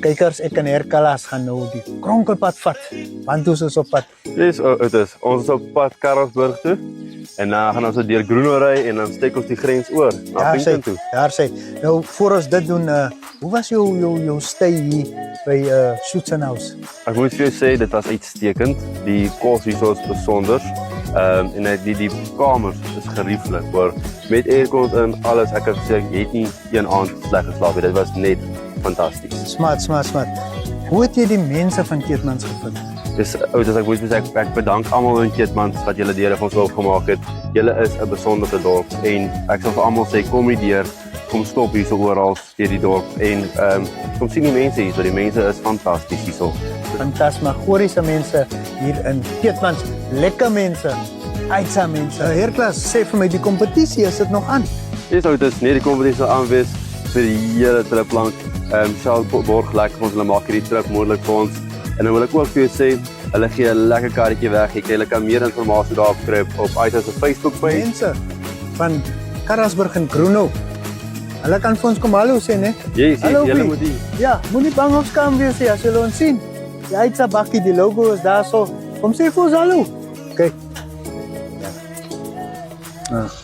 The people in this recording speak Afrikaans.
Kykers, ek en Herkalas gaan nou die kronkelpad vat. Want ons is op pad. Dis dit is. Ons is op pad Karelsburg toe. En dan gaan ons deur Groenery en dan steek ons die grens oor na Pinken toe. Daar sê. Nou voor ons dit doen, hoe was jou stay hier by Soetsenhuis? Ek moet vir jou sê dit was uitstekend. Die kos hier is besonder. En die kamers is gerieflik, hoor. Met aircon en alles, ek kan sê jy het nie een aand sleg geslaap nie. Dit was net fantasties. Smart. Hoe het jy die mense van Keetmans gevind? Dis ek moet sê ek bedank almal in Keetmans wat julle deure vir ons oopgemaak het. Julle is 'n besondere dorp en ek sal vir almal sê kom hier deur, kom stop hier so oral deur die dorp en kom sien die mense hier, so die mense is fantasties hierso. Fantasmagoriese mense hier in Keetmans, lekker mense, uitsa mense. Herklas, sê vir my die kompetisie, is dit nog aan? Dis die kompetisie aan wees vir die hele trip lank. Charles borg lekker vir ons, hulle maak hierdie trip moontlik vir ons. En dan wil ek ook vir jou sê, hulle gee 'n lekker kaartjie weg. Jy kan meer inligting daarop kry op Uitsa se Facebook page. Mense van Karelsburg en Groenhof. Hulle kan vir ons kom hallo sê, né? Yes, Hallo, julle wie? moet die. Ja, moenie bang of skaam wees nie as julle ons sien. Die Uitsa bakkie, die logo is daar so. Kom sê vir ons hallo. Kyk. Ja.